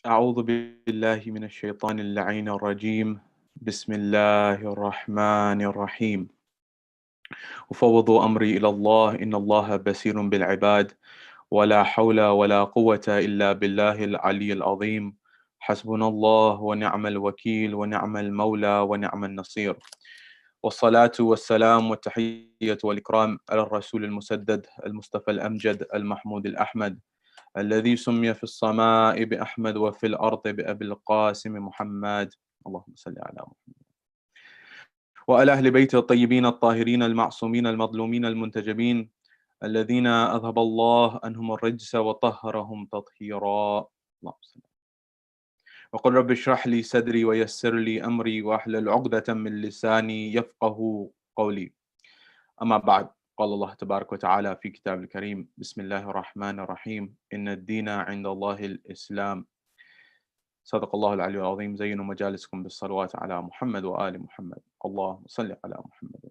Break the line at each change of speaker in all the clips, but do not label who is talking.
أعوذ بالله من الشيطان اللعين الرجيم. بسم الله الرحمن الرحيم. أفوض أمري إلى الله إن الله بصير بالعباد ولا حول ولا قوة إلا بالله العلي العظيم. حسبنا الله ونعم الوكيل ونعم المولى ونعم النصير. والصلاة والسلام والتحية والإكرام على الرسول المسدد المصطفى الأمجد المحمود الأحمد الذي سمي في السماء بأحمد وفي الأرض بأبي القاسم محمد. اللهم صل على محمد وعلى أهل بيته الطيبين الطاهرين المعصومين المظلومين المنتجبين الذين أذهب الله عنهم الرجس وطهرهم تطهيرا. اللهم صل. وقل رب اشرح لي صدري ويسر لي أمري واحلل عقدة من لساني يفقه قولي. أما بعد، قال الله تبارك وتعالى في كتاب الكريم: بسم الله الرحمن الرحيم إن الدين عند الله الإسلام. صدق الله العلي العظيم. زينوا مجالسكم بالصلوات على محمد وآل محمد. اللهم صل على محمد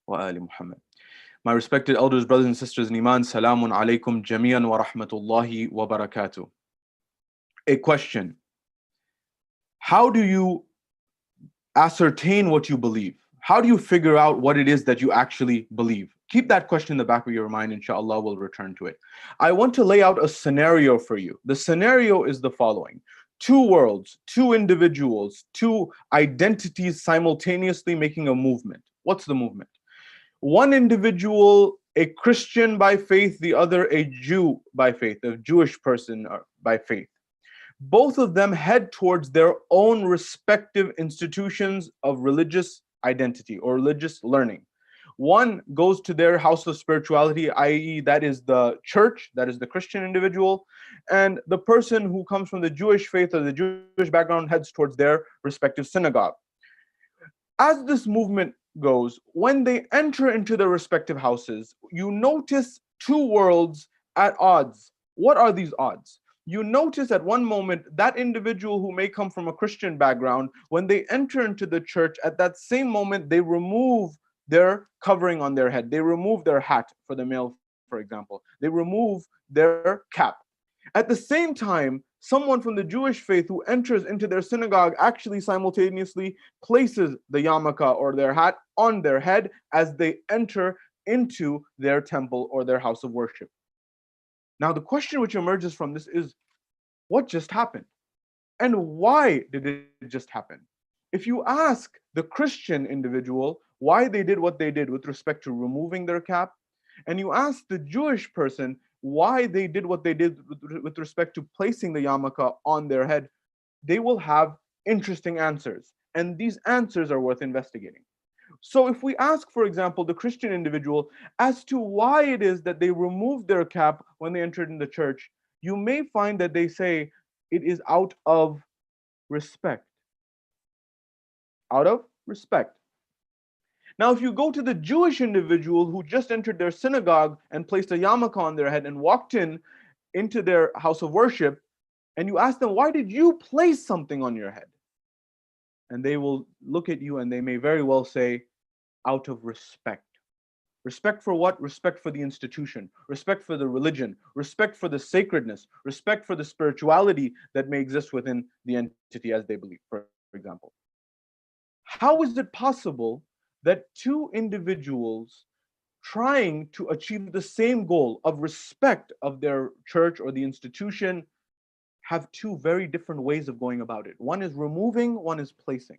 وآل محمد. My respected elders, brothers and sisters in Iman, salamun alaykum jamiyan wa rahmatullahi wa barakatuh. A question: how do you ascertain what you believe? How do you figure out what it is that you actually believe? Keep that question in the back of your mind, inshallah, we'll return to it. I want to lay out a scenario for you. The scenario is the following: two worlds, two individuals, two identities simultaneously making a movement. What's the movement? One individual, a Christian by faith, the other a Jew by faith, a Jewish person by faith. Both of them head towards their own respective institutions of religious identity or religious learning. One goes to their house of spirituality, i.e., that is the church, that is the Christian individual, and the person who comes from the Jewish faith or the Jewish background heads towards their respective synagogue. As this movement goes, when they enter into their respective houses, you notice two worlds at odds. What are these odds? You notice at one moment that individual who may come from a Christian background, when they enter into the church, at that same moment, they remove their covering on their head. They remove their hat for the male, for example. They remove their cap. At the same time, someone from the Jewish faith who enters into their synagogue actually simultaneously places the yarmulke or their hat on their head as they enter into their temple or their house of worship. Now, the question which emerges from this is, what just happened? And why did it just happen? If you ask the Christian individual why they did what they did with respect to removing their cap, and you ask the Jewish person why they did what they did with respect to placing the yarmulke on their head, they will have interesting answers. And these answers are worth investigating. So if we ask, for example, the Christian individual as to why it is that they removed their cap when they entered in the church, you may find that they say it is out of respect. Out of respect. Now, if you go to the Jewish individual who just entered their synagogue and placed a yarmulke on their head and walked into their house of worship, and you ask them, why did you place something on your head? And they will look at you and they may very well say, out of respect. Respect for what? Respect for the institution, respect for the religion, respect for the sacredness, respect for the spirituality that may exist within the entity as they believe, for example. How is it possible that two individuals trying to achieve the same goal of respect of their church or the institution have two very different ways of going about it? One is removing, one is placing.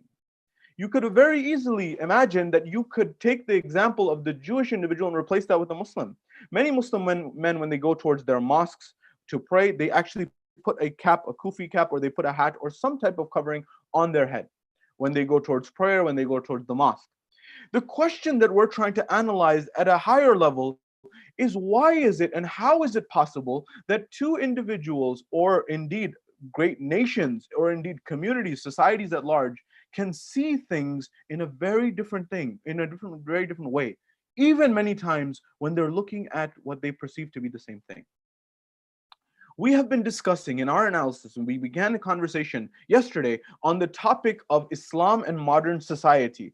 You could very easily imagine that you could take the example of the Jewish individual and replace that with a Muslim. Many Muslim men, when they go towards their mosques to pray, they actually put a cap, a kufi cap, or they put a hat or some type of covering on their head when they go towards prayer, when they go towards the mosque. The question that we're trying to analyze at a higher level is, why is it and how is it possible that two individuals, or indeed great nations, or indeed communities, societies at large, can see things in a very different thing, in a very different way, even many times when they're looking at what they perceive to be the same thing? We have been discussing in our analysis, and we began a conversation yesterday on the topic of Islam and modern society,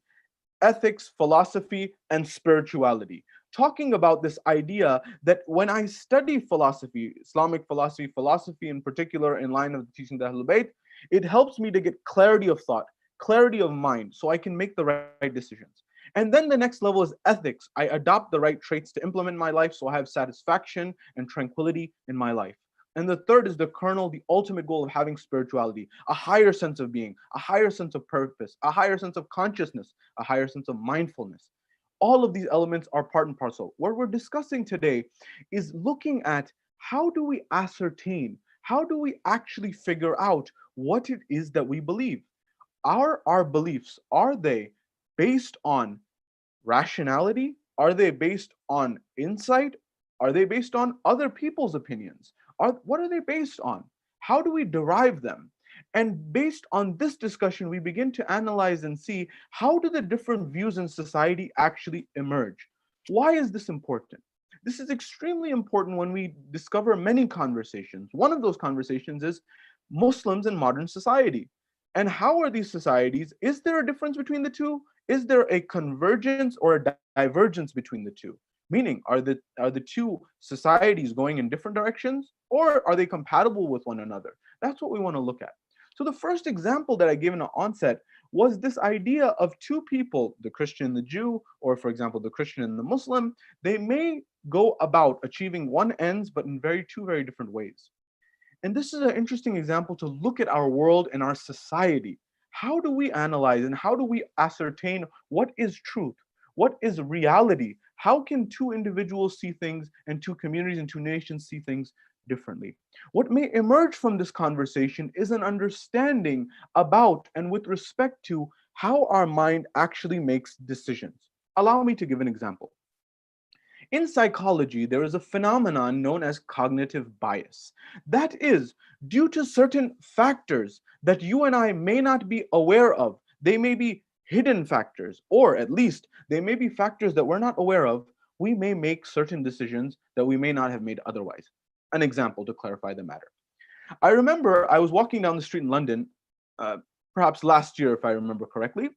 ethics, philosophy, and spirituality. talking about this idea that when I study philosophy, Islamic philosophy, philosophy in particular, in line of the teaching of the Ahlul Bayt, it helps me to get clarity of thought, clarity of mind, so I can make the right decisions. And then the next level is ethics. I adopt the right traits to implement in my life, so I have satisfaction and tranquility in my life. And the third is the kernel, the ultimate goal of having spirituality, a higher sense of being, a higher sense of purpose, a higher sense of consciousness, a higher sense of mindfulness. All of these elements are part and parcel. What we're discussing today is looking at how do we ascertain, how do we actually figure out what it is that we believe? Are our beliefs, are they based on rationality? Are they based on insight? Are they based on other people's opinions? What are they based on? How do we derive them? And based on this discussion, we begin to analyze and see how do the different views in society actually emerge? Why is this important? This is extremely important when we discover many conversations. One of those conversations is Muslims in modern society. And how are these societies? Is there a difference between the two? Is there a convergence or a divergence between the two? Meaning, are the two societies going in different directions, or are they compatible with one another? That's what we want to look at. So the first example that I gave in the onset was this idea of two people, the Christian and the Jew, or for example, the Christian and the Muslim. They may go about achieving one ends, but in two very different ways. And this is an interesting example to look at our world and our society. How do we analyze and how do we ascertain what is truth? What is reality? How can two individuals see things and two communities and two nations see things differently? What may emerge from this conversation is an understanding about and with respect to how our mind actually makes decisions. Allow me to give an example. In psychology, there is a phenomenon known as cognitive bias. That is, due to certain factors that you and I may not be aware of, they may be hidden factors, or at least they may be factors that we're not aware of, we may make certain decisions that we may not have made otherwise. An example to clarify the matter. I remember I was walking down the street in London, uh, perhaps last year, if I remember correctly.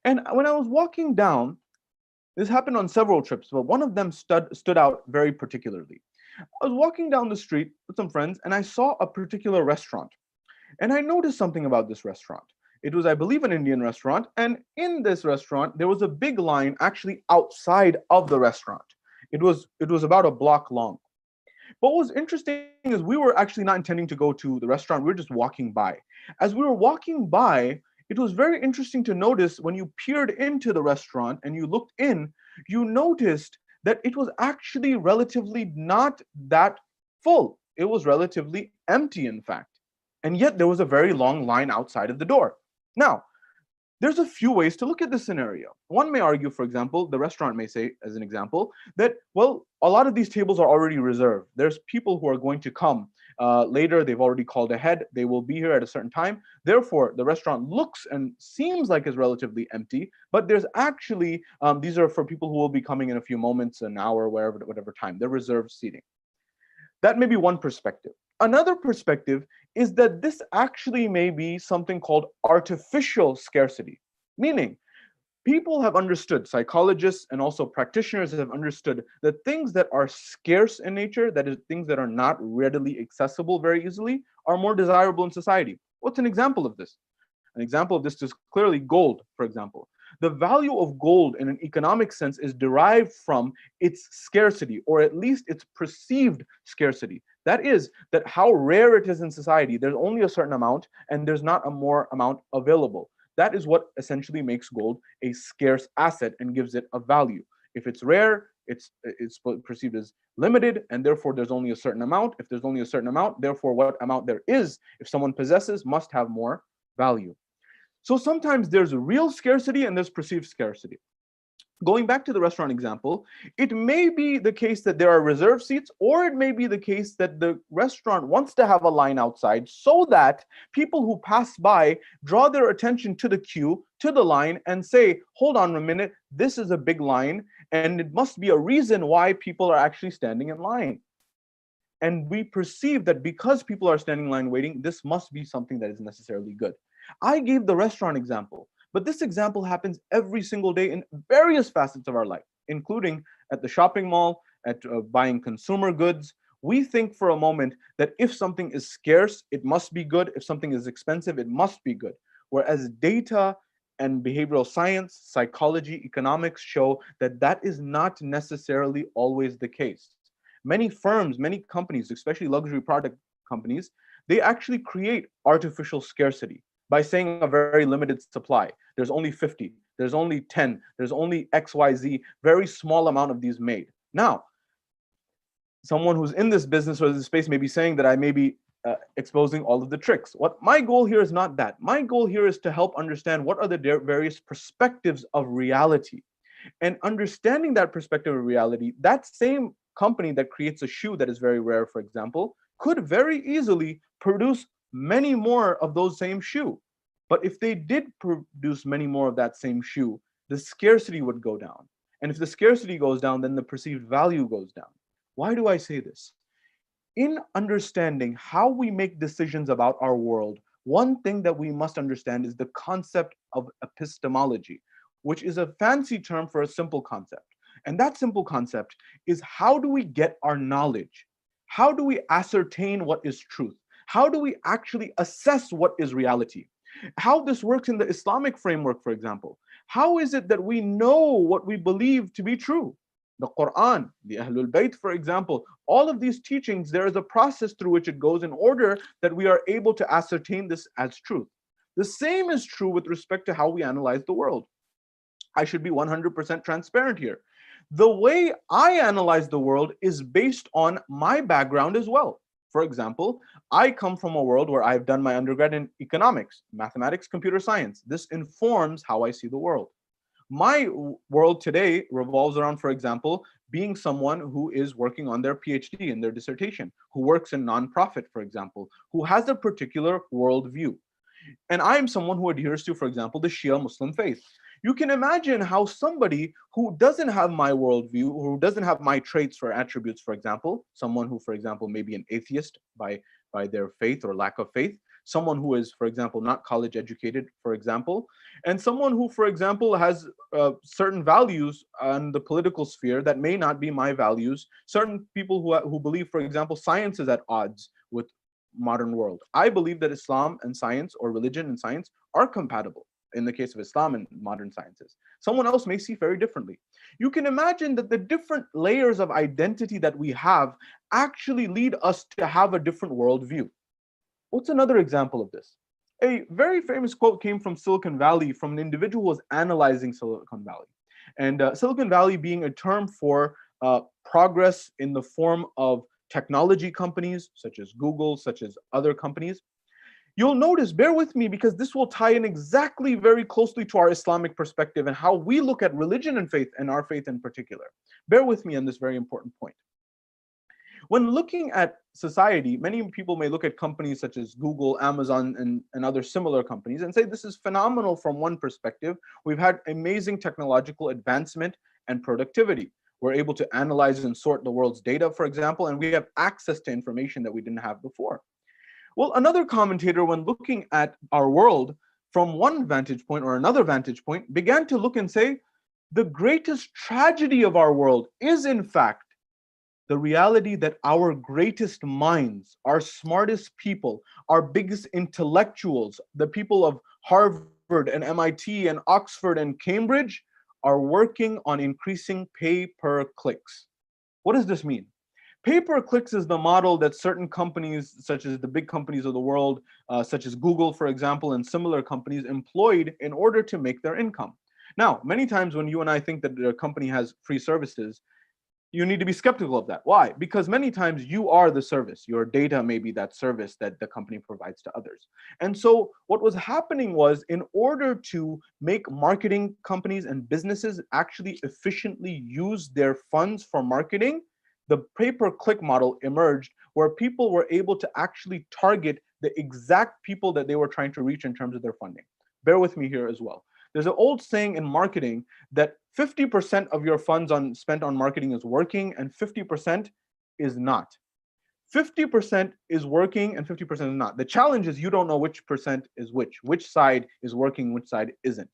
And when I was walking down, this happened on several trips, but one of them stood out very particularly. I was walking down the street with some friends and I saw a particular restaurant. And I noticed something about this restaurant. It was, I believe, an Indian restaurant. And in this restaurant, there was a big line actually outside of the restaurant. It was about a block long. But what was interesting is we were actually not intending to go to the restaurant. We were just walking by. As we were walking by, it was very interesting to notice when you peered into the restaurant and you looked in, you noticed that it was actually relatively not that full. It was relatively empty, in fact. And yet there was a very long line outside of the door. Now, there's a few ways to look at this scenario. One may argue, for example, the restaurant may say, as an example, that, well, a lot of these tables are already reserved. There's people who are going to come later. They've already called ahead. They will be here at a certain time. Therefore, the restaurant looks and seems like it's relatively empty, but there's actually, these are for people who will be coming in a few moments, an hour, whatever time. They're reserved seating. That may be one perspective. Another perspective is that this actually may be something called artificial scarcity, meaning people have understood, psychologists and also practitioners have understood that things that are scarce in nature, that is, things that are not readily accessible very easily, are more desirable in society. What's an example of this? An example of this is clearly gold, for example. The value of gold in an economic sense is derived from its scarcity, or at least its perceived scarcity. That is, that how rare it is in society. There's only a certain amount, and there's not a more amount available. That is what essentially makes gold a scarce asset and gives it a value. If it's rare, it's perceived as limited, and therefore there's only a certain amount. If there's only a certain amount, therefore what amount there is, if someone possesses, must have more value. So sometimes there's real scarcity and there's perceived scarcity. Going back to the restaurant example, it may be the case that there are reserved seats, or it may be the case that the restaurant wants to have a line outside so that people who pass by draw their attention to the queue, to the line, and say, hold on a minute, this is a big line, and it must be a reason why people are actually standing in line. And we perceive that because people are standing in line waiting, this must be something that is necessarily good. I gave the restaurant example, but this example happens every single day in various facets of our life, including at the shopping mall, at buying consumer goods, we think for a moment that if something is scarce, it must be good. If something is expensive, it must be good. Whereas data and behavioral science, psychology, economics show that that is not necessarily always the case. Many firms, many companies, especially luxury product companies, they actually create artificial scarcity by saying a very limited supply. There's only 50, there's only 10, there's only XYZ, very small amount of these made. Now, someone who's in this business or this space may be saying that I may be exposing all of the tricks. What my goal here is not that. My goal here is to help understand what are the various perspectives of reality. And understanding that perspective of reality, that same company that creates a shoe that is very rare, for example, could very easily produce many more of those same shoe. But if they did produce many more of that same shoe, the scarcity would go down. And if the scarcity goes down, then the perceived value goes down. Why do I say this? In understanding how we make decisions about our world, one thing that we must understand is the concept of epistemology, which is a fancy term for a simple concept. And that simple concept is, how do we get our knowledge? How do we ascertain what is truth? How do we actually assess what is reality? How this works in the Islamic framework, for example. How is it that we know what we believe to be true? The Quran, the Ahlul Bayt, for example, all of these teachings, there is a process through which it goes in order that we are able to ascertain this as truth. The same is true with respect to how we analyze the world. I should be 100% transparent here. The way I analyze the world is based on my background as well. For example, I come from a world where I've done my undergrad in economics, mathematics, computer science. This informs how I see the world. My world today revolves around, for example, being someone who is working on their PhD in their dissertation, who works in nonprofit, for example, who has a particular worldview. And I am someone who adheres to, for example, the Shia Muslim faith. You can imagine how somebody who doesn't have my worldview, who doesn't have my traits or attributes, for example, someone who, for example, may be an atheist by their faith or lack of faith, someone who is, for example, not college educated, for example, and someone who, for example, has certain values on the political sphere that may not be my values, certain people who believe, for example, science is at odds with modern world. I believe that Islam and science, or religion and science, are compatible in the case of Islam and modern sciences. Someone else may see very differently. You can imagine that the different layers of identity that we have actually lead us to have a different worldview. What's another example of this? A very famous quote came from Silicon Valley from an individual who was analyzing Silicon Valley. And Silicon Valley being a term for progress in the form of technology companies, such as Google, such as other companies. You'll notice, bear with me, because this will tie in exactly very closely to our Islamic perspective and how we look at religion and faith, and our faith in particular. Bear with me on this very important point. When looking at society, many people may look at companies such as Google, Amazon, and other similar companies and say this is phenomenal from one perspective. We've had amazing technological advancement and productivity. We're able to analyze and sort the world's data, for example, and we have access to information that we didn't have before. Well, another commentator, when looking at our world from one vantage point or another vantage point, began to look and say, the greatest tragedy of our world is, in fact, the reality that our greatest minds, our smartest people, our biggest intellectuals, the people of Harvard and MIT and Oxford and Cambridge, are working on increasing pay per clicks. What does this mean? Pay per clicks is the model that certain companies, such as the big companies of the world, such as Google, for example, and similar companies, employed in order to make their income. Now, many times when you and I think that a company has free services, you need to be skeptical of that. Why? Because many times you are the service. Your data may be that service that the company provides to others. And so what was happening was, in order to make marketing companies and businesses actually efficiently use their funds for marketing, the pay-per-click model emerged, where people were able to actually target the exact people that they were trying to reach in terms of their funding. Bear with me here as well. There's an old saying in marketing that 50% of your funds spent on marketing is working and 50% is not. 50% is working and 50% is not. The challenge is you don't know which percent is which side is working, which side isn't.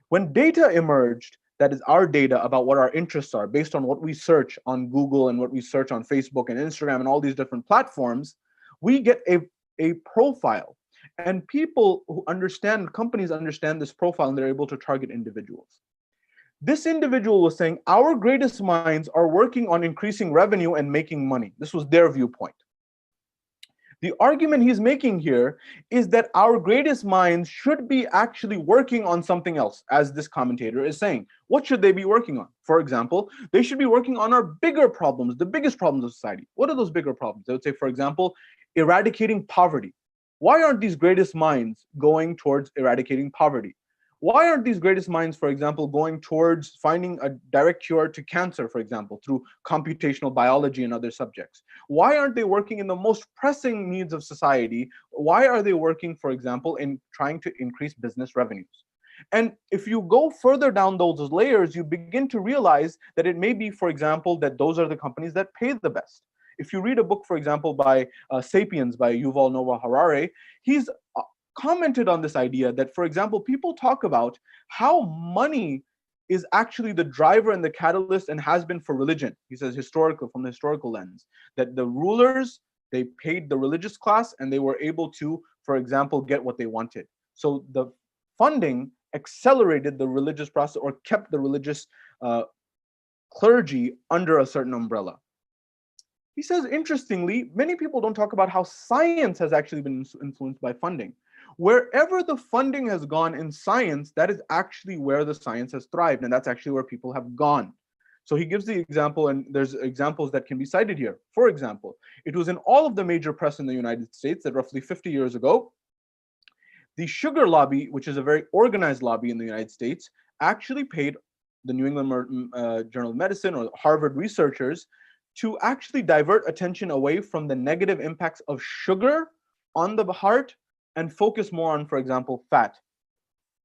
When data emerged, that is our data about what our interests are based on what we search on Google and what we search on Facebook and Instagram and all these different platforms, we get a profile. And people who understand, companies understand this profile and they're able to target individuals. This individual was saying, our greatest minds are working on increasing revenue and making money. This was their viewpoint. The argument he's making here is that our greatest minds should be actually working on something else, as this commentator is saying. What should they be working on? For example, they should be working on our bigger problems, the biggest problems of society. What are those bigger problems? They would say, for example, eradicating poverty. Why aren't these greatest minds going towards eradicating poverty? Why aren't these greatest minds, for example, going towards finding a direct cure to cancer, for example, through computational biology and other subjects? Why aren't they working in the most pressing needs of society? Why are they working, for example, in trying to increase business revenues? And if you go further down those layers, you begin to realize that it may be, for example, that those are the companies that pay the best. If you read a book, for example, by Sapiens by Yuval Noah Harari, he's commented on this idea that, for example, people talk about how money is actually the driver and the catalyst and has been for religion. He says historical, from the historical lens, that the rulers, they paid the religious class and they were able to, for example, get what they wanted. So the funding accelerated the religious process or kept the religious clergy under a certain umbrella. He says, interestingly, many people don't talk about how science has actually been influenced by funding. Wherever the funding has gone in science, that is actually where the science has thrived, and that's actually where people have gone. So he gives the example, and there's examples that can be cited here. For example, it was in all of the major press in the United States that roughly 50 years ago, the sugar lobby, which is a very organized lobby in the United States, actually paid the New England Journal of Medicine or Harvard researchers to actually divert attention away from the negative impacts of sugar on the heart and focus more on, for example, fat.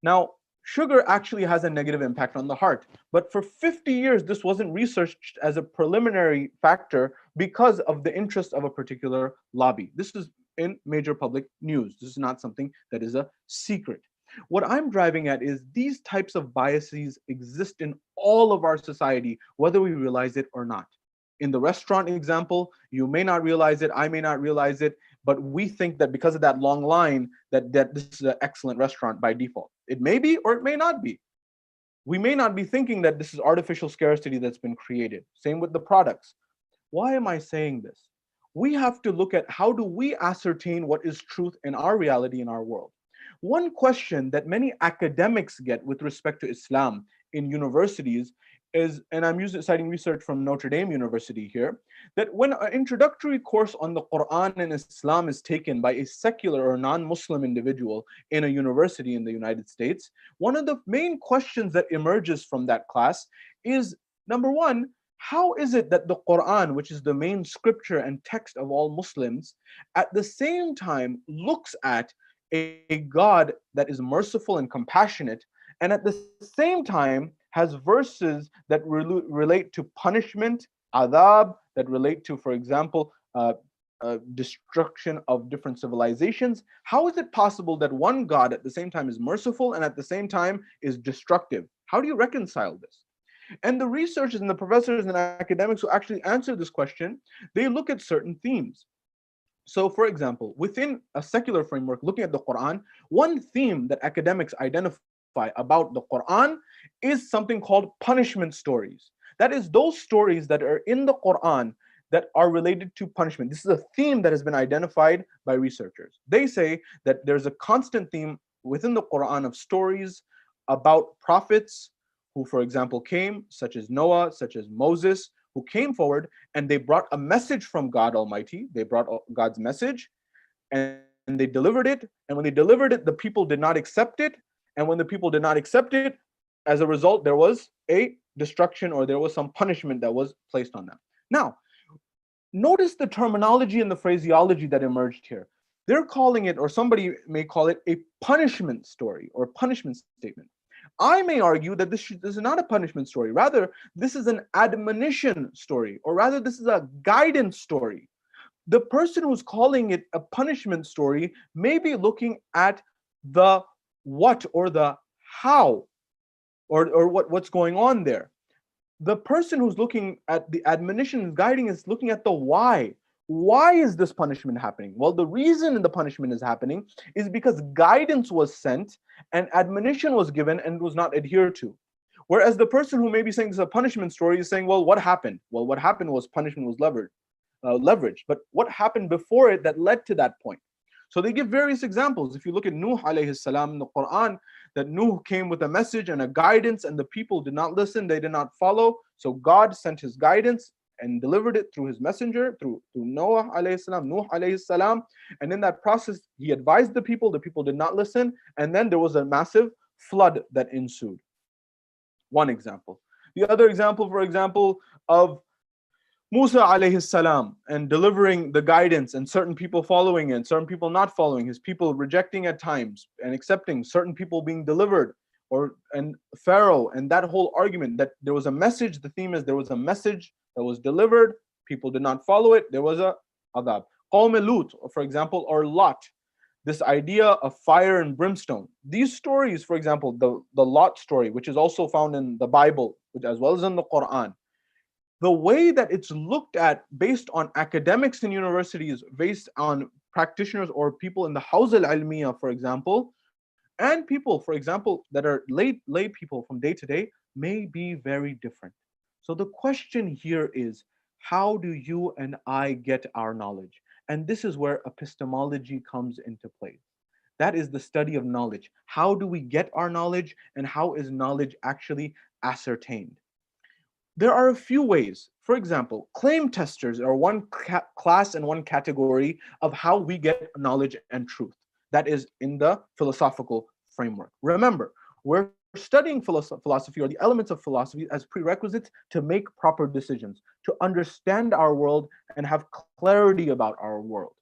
Now, sugar actually has a negative impact on the heart, but for 50 years, this wasn't researched as a preliminary factor because of the interest of a particular lobby. This is in major public news. This is not something that is a secret. What I'm driving at is these types of biases exist in all of our society, whether we realize it or not. In the restaurant example, you may not realize it, I may not realize it, but we think that because of that long line, that this is an excellent restaurant by default. It may be or it may not be. We may not be thinking that this is artificial scarcity that's been created. Same with the products. Why am I saying this? We have to look at how do we ascertain what is truth in our reality in our world. One question that many academics get with respect to Islam in universities is, and I'm citing research from Notre Dame University here, that when an introductory course on the Quran and Islam is taken by a secular or non-Muslim individual in a university in the United States, one of the main questions that emerges from that class is, number one, how is it that the Quran, which is the main scripture and text of all Muslims, at the same time looks at a God that is merciful and compassionate, and at the same time has verses that relate to punishment, adab, that relate to, for example, destruction of different civilizations? How is it possible that one God at the same time is merciful and at the same time is destructive? How do you reconcile this? And the researchers and the professors and academics who actually answer this question, they look at certain themes. So, for example, within a secular framework, looking at the Quran, one theme that academics identify about the Quran is something called punishment stories. That is, those stories that are in the Quran that are related to punishment. This is a theme that has been identified by researchers. They say that there's a constant theme within the Quran of stories about prophets who, for example, came, such as Noah, such as Moses, who came forward and they brought a message from God Almighty. They brought God's message and they delivered it. And when they delivered it, the people did not accept it. And when the people did not accept it, as a result, there was a destruction or there was some punishment that was placed on them. Now, notice the terminology and the phraseology that emerged here. They're calling it, or somebody may call it, a punishment story or punishment statement. I may argue that this is not a punishment story. Rather, this is an admonition story, or rather, this is a guidance story. The person who's calling it a punishment story may be looking at the what or the how or what's going on there. The person who's looking at the admonition and guiding is looking at the why. Why is this punishment happening? Well, the reason the punishment is happening is because guidance was sent and admonition was given and was not adhered to. Whereas the person who may be saying this is a punishment story is saying, well, what happened? Well, what happened was punishment was leveraged. But what happened before it that led to that point? So they give various examples. If you look at Nuh alayhi salam in the Quran, that Nuh came with a message and a guidance, and the people did not listen, they did not follow. So God sent his guidance and delivered it through his messenger, through Noah alayhi salam, Nuh alayhi salam. And in that process, he advised the people did not listen, and then there was a massive flood that ensued. One example. The other example, for example, of Musa alayhi salam and delivering the guidance and certain people following it, certain people not following, his people rejecting at times and accepting, certain people being delivered, and Pharaoh and that whole argument that there was a message. The theme is there was a message that was delivered, people did not follow it, there was a adab. Qawm Lut, for example, or Lot, this idea of fire and brimstone. These stories, for example, the Lot story, which is also found in the Bible, as well as in the Quran, the way that it's looked at based on academics in universities, based on practitioners or people in the Hawz al-Ilmiya, for example, and people, for example, that are lay people from day to day, may be very different. So the question here is, how do you and I get our knowledge? And this is where epistemology comes into play. That is the study of knowledge. How do we get our knowledge, and how is knowledge actually ascertained? There are a few ways. For example, claim testers are one class and one category of how we get knowledge and truth. That is in the philosophical framework. Remember, we're studying philosophy or the elements of philosophy as prerequisites to make proper decisions, to understand our world and have clarity about our world.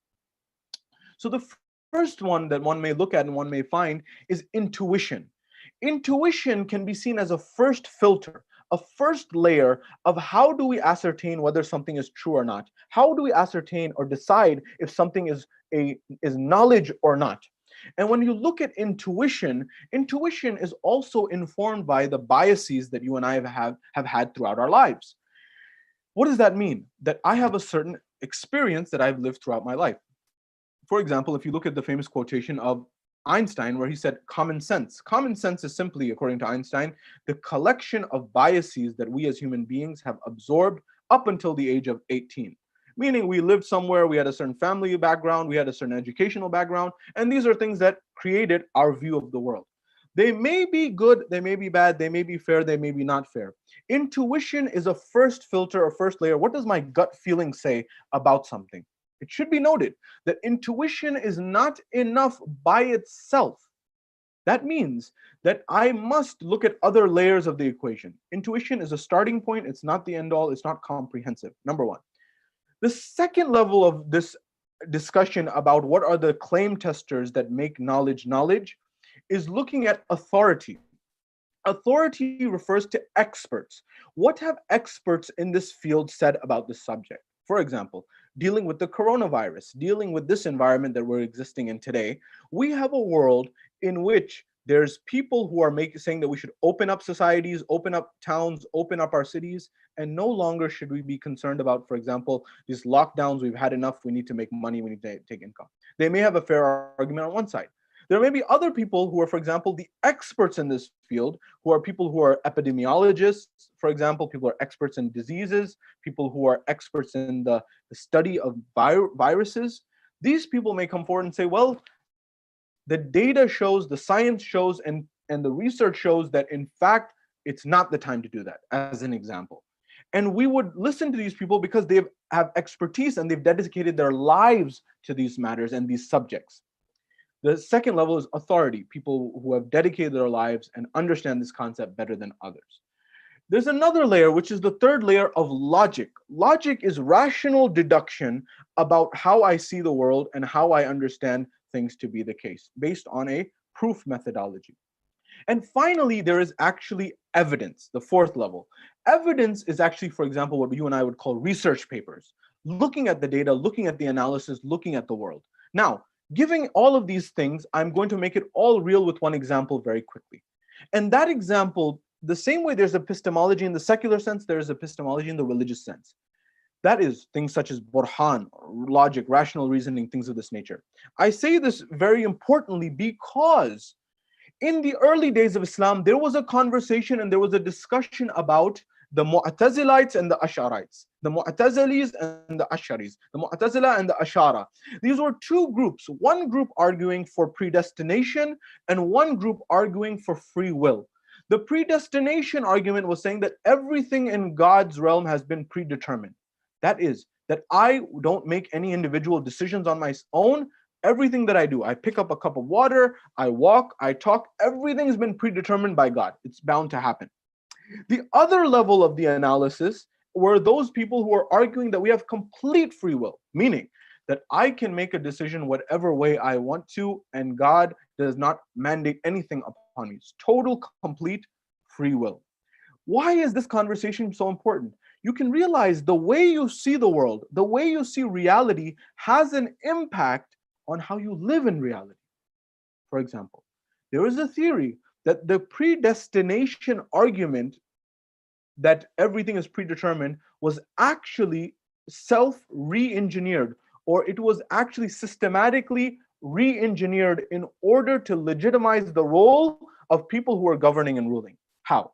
So the first one that one may look at and one may find is intuition. Intuition can be seen as a first filter, a first layer of how do we ascertain whether something is true or not? How do we ascertain or decide if something is knowledge or not? And when you look at intuition, intuition is also informed by the biases that you and I have had throughout our lives. What does that mean? That I have a certain experience that I've lived throughout my life. For example, if you look at the famous quotation of Einstein, where he said, common sense. Common sense is simply, according to Einstein, the collection of biases that we as human beings have absorbed up until the age of 18. Meaning we lived somewhere, we had a certain family background, we had a certain educational background, and these are things that created our view of the world. They may be good, they may be bad, they may be fair, they may be not fair. Intuition is a first filter, a first layer. What does my gut feeling say about something? It should be noted that intuition is not enough by itself. That means that I must look at other layers of the equation. Intuition is a starting point, it's not the end all, it's not comprehensive. Number one. The second level of this discussion about what are the claim testers that make knowledge knowledge is looking at authority. Authority refers to experts. What have experts in this field said about this subject? For example, dealing with the coronavirus, dealing with this environment that we're existing in today, we have a world in which there's people who are saying that we should open up societies, open up towns, open up our cities, and no longer should we be concerned about, for example, these lockdowns. We've had enough. We need to make money. We need to take income. They may have a fair argument on one side. There may be other people who are, for example, the experts in this field, who are people who are epidemiologists, for example, people who are experts in diseases, people who are experts in the study of viruses. These people may come forward and say, well, the data shows, the science shows, and the research shows that, in fact, it's not the time to do that, as an example. And we would listen to these people because they have expertise and they've dedicated their lives to these matters and these subjects. The second level is authority, people who have dedicated their lives and understand this concept better than others. There's another layer, which is the third layer of logic. Logic is rational deduction about how I see the world and how I understand things to be the case, based on a proof methodology. And finally, there is actually evidence, the fourth level. Evidence is actually, for example, what you and I would call research papers, looking at the data, looking at the analysis, looking at the world. Now, giving all of these things, I'm going to make it all real with one example very quickly. And that example the same way there's epistemology in the secular sense, there is epistemology in the religious sense. That is things such as burhan, logic, rational reasoning, things of this nature. I say this very importantly because in the early days of Islam, there was a conversation and there was a discussion about the Mu'tazilites and the Ash'arites, the Mu'tazilis and the Ash'aris, the Mu'tazila and the Ash'ara. These were two groups, one group arguing for predestination and one group arguing for free will. The predestination argument was saying that everything in God's realm has been predetermined. That is, that I don't make any individual decisions on my own. Everything that I do, I pick up a cup of water, I walk, I talk, everything has been predetermined by God. It's bound to happen. The other level of the analysis were those people who are arguing that we have complete free will, meaning that I can make a decision whatever way I want to, and God does not mandate anything upon me. It's total, complete free will. Why is this conversation so important? You can realize the way you see the world, the way you see reality has an impact on how you live in reality. For example, there is a theory that the predestination argument that everything is predetermined was actually self-re-engineered, or it was actually systematically re-engineered in order to legitimize the role of people who are governing and ruling. How?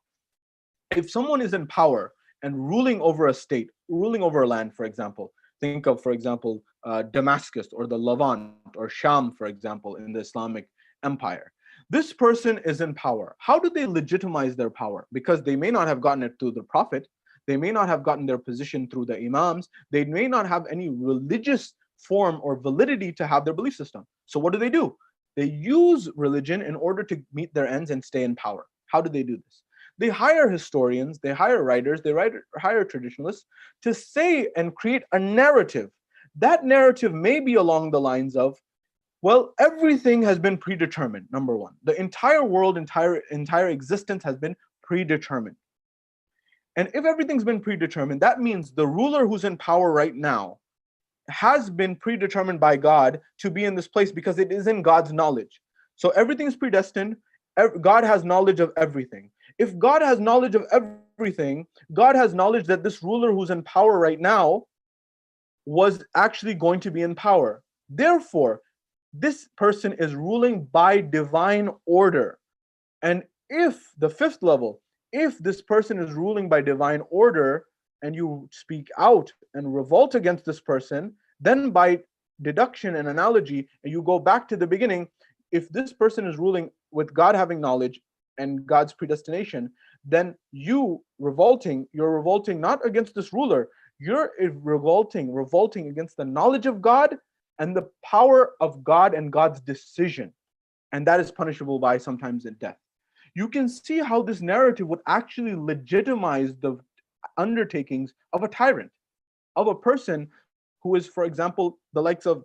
If someone is in power and ruling over a state, ruling over a land, for example, think of, for example, Damascus or the Levant or Sham, for example, in the Islamic Empire. This person is in power. How do they legitimize their power? Because they may not have gotten it through the Prophet. They may not have gotten their position through the Imams. They may not have any religious form or validity to have their belief system. So what do? They use religion in order to meet their ends and stay in power. How do they do this? They hire historians, they hire writers, hire traditionalists to say and create a narrative. That narrative may be along the lines of, well, everything has been predetermined, number one. The entire world, entire existence has been predetermined. And if everything's been predetermined, that means the ruler who's in power right now has been predetermined by God to be in this place because it is in God's knowledge. So everything is predestined. God has knowledge of everything. If God has knowledge of everything, God has knowledge that this ruler who's in power right now was actually going to be in power. Therefore, this person is ruling by divine order. And if the fifth level, if this person is ruling by divine order and you speak out and revolt against this person, then by deduction and analogy, and you go back to the beginning, if this person is ruling with God having knowledge and God's predestination, then you're revolting not against this ruler, you're revolting against the knowledge of God and the power of God and God's decision. And that is punishable by sometimes in death. You can see how this narrative would actually legitimize the undertakings of a tyrant, of a person who is, for example, the likes of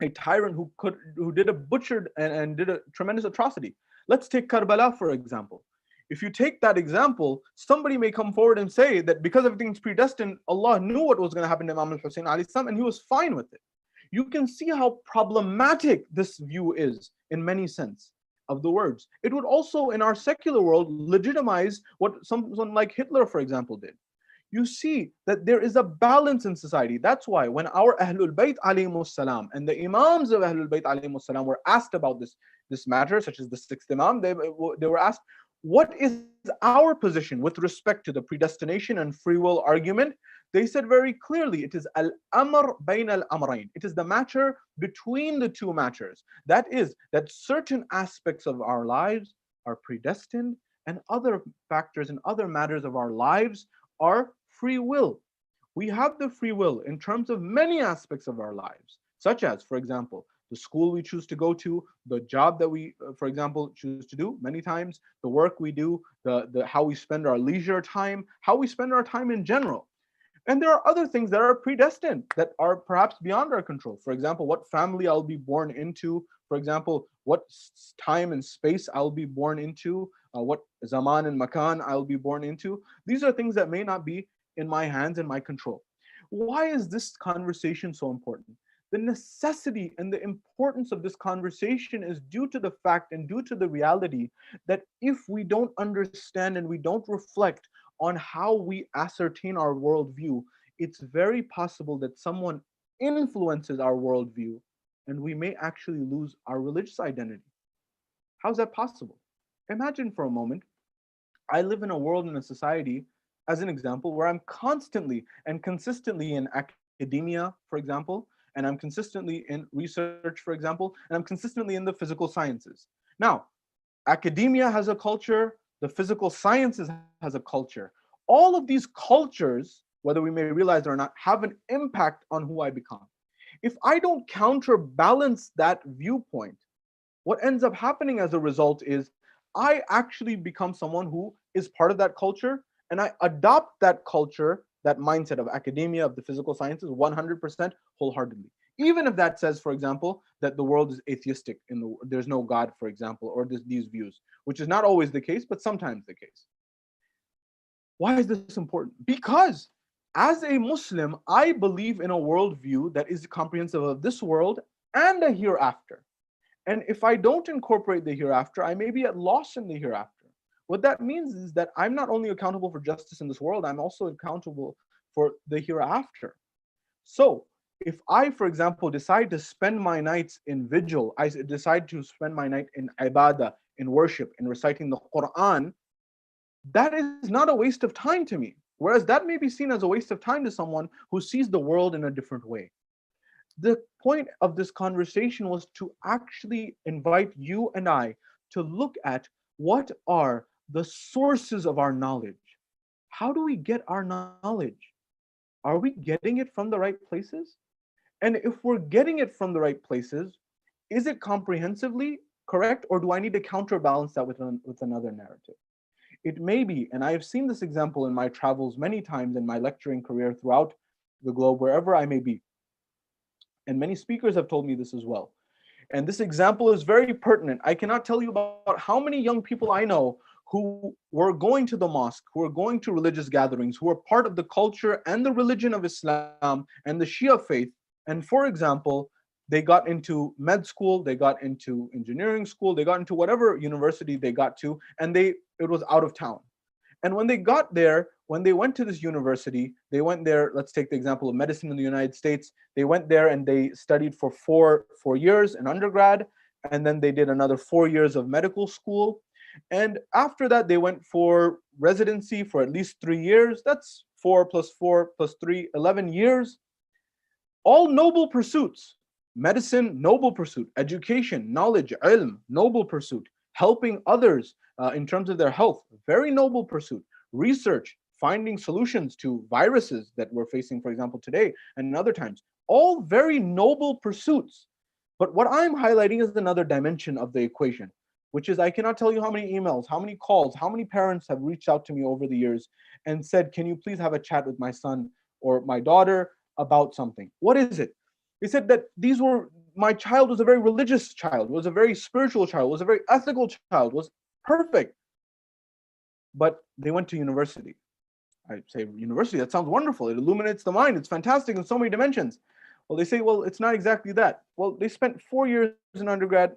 a tyrant who did a butchered and did a tremendous atrocity. Let's take Karbala, for example. If you take that example, somebody may come forward and say that because everything's predestined, Allah knew what was going to happen to Imam al-Hussein alayhi salam, and he was fine with it. You can see how problematic this view is in many sense of the words. It would also, in our secular world, legitimize what someone like Hitler, for example, did. You see that there is a balance in society. That's why when our Ahlul Bayt alayhimus salam and the Imams of Ahlul Bayt alayhimus salam were asked about this matter, such as the sixth Imam, they were asked, what is our position with respect to the predestination and free will argument? They said very clearly, it is al-amr bayn al-amrayn. It is the matter between the two matters. That is, that certain aspects of our lives are predestined and other factors and other matters of our lives are free will. We have the free will in terms of many aspects of our lives, such as, for example, the school we choose to go to, the job that we, for example, choose to do many times, the work we do, the how we spend our leisure time, how we spend our time in general. And there are other things that are predestined that are perhaps beyond our control. For example, what family I'll be born into. For example, what time and space I'll be born into. What zaman and makan I'll be born into. These are things that may not be in my hands and my control. Why is this conversation so important? The necessity and the importance of this conversation is due to the fact and due to the reality that if we don't understand and we don't reflect on how we ascertain our worldview, it's very possible that someone influences our worldview and we may actually lose our religious identity. How's that possible? Imagine for a moment, I live in a world and a society, as an example, where I'm constantly and consistently in academia, for example, and I'm consistently in research, for example, and I'm consistently in the physical sciences. Now, academia has a culture, the physical sciences has a culture. All of these cultures, whether we may realize it or not, have an impact on who I become. If I don't counterbalance that viewpoint, what ends up happening as a result is I actually become someone who is part of that culture and I adopt that culture, that mindset of academia, of the physical sciences 100% wholeheartedly. Even if that says, for example, that the world is atheistic, there's no God, for example, or these views, which is not always the case, but sometimes the case. Why is this important? Because as a Muslim, I believe in a worldview that is comprehensive of this world and a hereafter. And if I don't incorporate the hereafter, I may be at loss in the hereafter. What that means is that I'm not only accountable for justice in this world, I'm also accountable for the hereafter. So if I, for example, decide to spend my nights in vigil, I decide to spend my night in ibadah, in worship, in reciting the Quran, that is not a waste of time to me. Whereas that may be seen as a waste of time to someone who sees the world in a different way. The point of this conversation was to actually invite you and I to look at what are the sources of our knowledge. How do we get our knowledge? Are we getting it from the right places? And if we're getting it from the right places, is it comprehensively correct, or do I need to counterbalance that with another narrative? It may be, and I have seen this example in my travels many times in my lecturing career throughout the globe, wherever I may be. And many speakers have told me this as well. And this example is very pertinent. I cannot tell you about how many young people I know who were going to the mosque, who were going to religious gatherings, who were part of the culture and the religion of Islam and the Shia faith. And for example, they got into med school, they got into engineering school, they got into whatever university they got to, and it was out of town. And when they got there, when they went to this university, they went there, let's take the example of medicine in the United States. They went there and they studied for four years in undergrad, and then they did another 4 years of medical school. And after that, they went for residency for at least 3 years. That's 4 + 4 + 3, 11 years. All noble pursuits. Medicine, noble pursuit. Education, knowledge, ilm, noble pursuit. Helping others in terms of their health, very noble pursuit. Research, finding solutions to viruses that we're facing, for example, today and other times. All very noble pursuits. But what I'm highlighting is another dimension of the equation, which is I cannot tell you how many emails, how many calls, how many parents have reached out to me over the years and said, can you please have a chat with my son or my daughter about something? What is it? They said that my child was a very religious child, was a very spiritual child, was a very ethical child, was perfect. But they went to university. I say, university, that sounds wonderful. It illuminates the mind. It's fantastic in so many dimensions. Well, they say, well, it's not exactly that. Well, they spent 4 years in undergrad,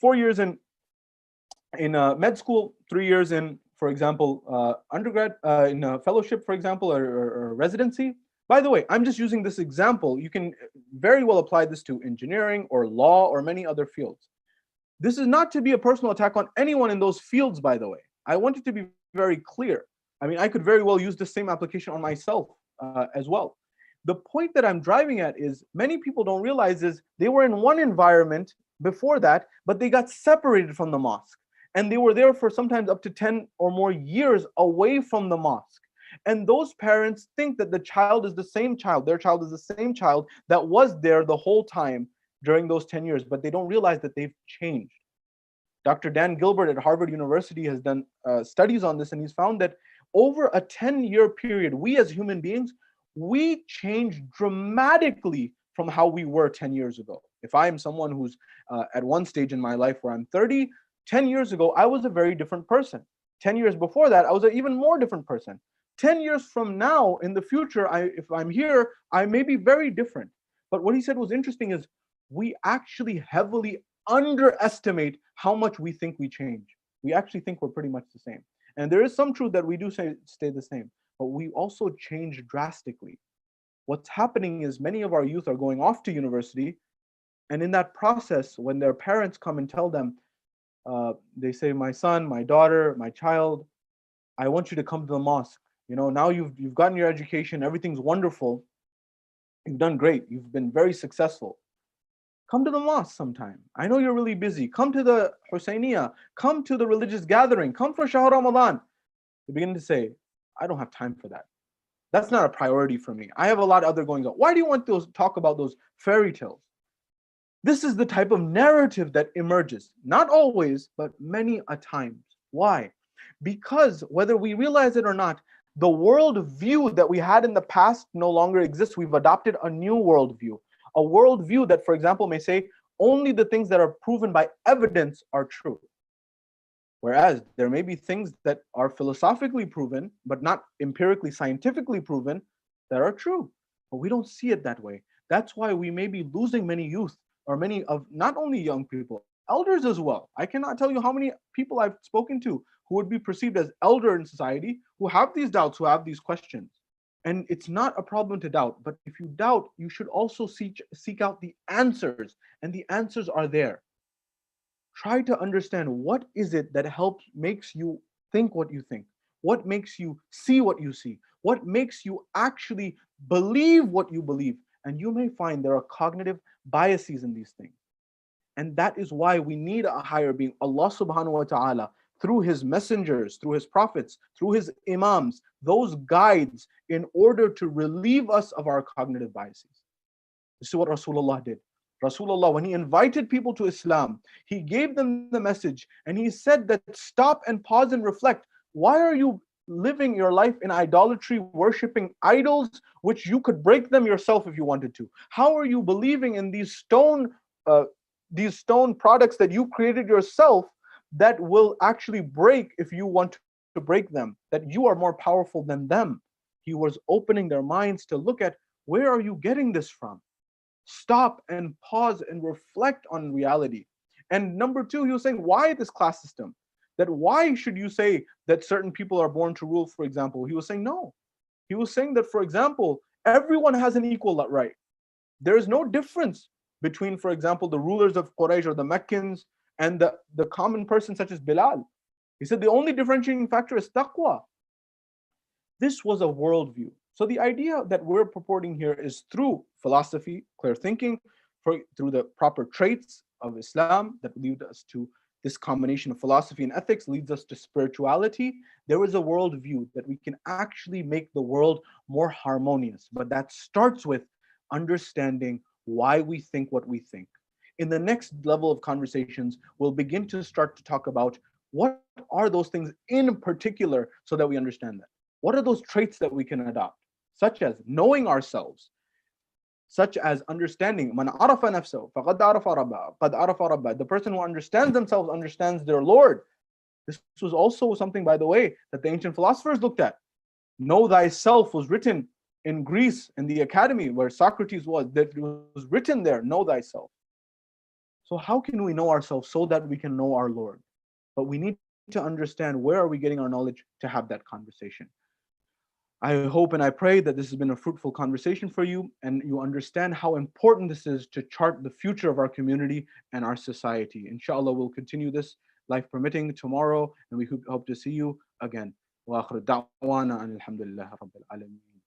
4 years in med school, 3 years in, for example, undergrad, in a fellowship, for example, or residency. By the way, I'm just using this example. You can very well apply this to engineering or law or many other fields. This is not to be a personal attack on anyone in those fields, by the way. I want it to be very clear. I mean, I could very well use the same application on myself as well. The point that I'm driving at is many people don't realize is they were in one environment before that, but they got separated from the mosque. And they were there for sometimes up to 10 or more years away from the mosque. And those parents think that the child is the same child, their child is the same child that was there the whole time during those 10 years, but they don't realize that they've changed. Dr. Dan Gilbert at Harvard University has done studies on this, and he's found that over a 10-year period, we as human beings, we change dramatically from how we were 10 years ago. If I am someone who's at one stage in my life where I'm 30, 10 years ago, I was a very different person. 10 years before that, I was an even more different person. 10 years from now, in the future, if I'm here, I may be very different. But what he said was interesting is we actually heavily underestimate how much we think we change. We actually think we're pretty much the same. And there is some truth that we do say stay the same, but we also change drastically. What's happening is many of our youth are going off to university, and in that process, when their parents come and tell them, they say, "My son, my daughter, my child, I want you to come to the mosque. Now you've gotten your education, everything's wonderful, you've done great, you've been very successful. Come to the mosque sometime. I know you're really busy. Come to the Husainiya. Come to the religious gathering. Come for Shahr Ramadan." They begin to say, "I don't have time for that. That's not a priority for me. I have a lot of other goings on. Why do you want to talk about those fairy tales?" This is the type of narrative that emerges. Not always, but many a times. Why? Because whether we realize it or not, the world view that we had in the past no longer exists. We've adopted a new worldview. A worldview that, for example, may say only the things that are proven by evidence are true. Whereas there may be things that are philosophically proven, but not empirically, scientifically proven, that are true. But we don't see it that way. That's why we may be losing many youth, or many of not only young people, elders as well. I cannot tell you how many people I've spoken to who would be perceived as elder in society, who have these doubts, who have these questions. And it's not a problem to doubt, but if you doubt, you should also seek out the answers, and the answers are there. Try to understand what is it that makes you think what you think, what makes you see what you see, what makes you actually believe what you believe. And you may find there are cognitive biases in these things. And that is why we need a higher being, Allah subhanahu wa ta'ala, through his messengers, through his prophets, through his imams, those guides, in order to relieve us of our cognitive biases. This is what Rasulullah did. Rasulullah, when he invited people to Islam, he gave them the message and he said that stop and pause and reflect. Why are you living your life in idolatry, worshiping idols, which you could break them yourself if you wanted to? How are you believing in these stone products that you created yourself that will actually break if you want to break them, that you are more powerful than them? He was opening their minds to look at, where are you getting this from? Stop and pause and reflect on reality. And number two, he was saying, why this class system? That why should you say that certain people are born to rule, for example? He was saying no. He was saying that, for example, everyone has an equal right. There is no difference between, for example, the rulers of Quraysh or the Meccans and the common person such as Bilal. He said the only differentiating factor is taqwa. This was a worldview. So the idea that we're purporting here is through philosophy, clear thinking, through the proper traits of Islam that lead us to this combination of philosophy and ethics, leads us to spirituality. There is a worldview that we can actually make the world more harmonious. But that starts with understanding why we think what we think. In the next level of conversations, we'll begin to start to talk about what are those things in particular so that we understand that. What are those traits that we can adopt, such as knowing ourselves, such as understanding, man arafa nafsahu faqad arafa rabbahu, qad arafa rabbahu. The person who understands themselves understands their Lord. This was also something, by the way, that the ancient philosophers looked at. Know thyself was written in Greece, in the academy where Socrates was, that it was written there, know thyself. So how can we know ourselves so that we can know our Lord? But we need to understand, where are we getting our knowledge to have that conversation. I hope and I pray that this has been a fruitful conversation for you, and you understand how important this is to chart the future of our community and our society. Inshallah, we'll continue this, life permitting, tomorrow, and we hope to see you again. Wa akhir da'wana alhamdulillah rabbil alamin.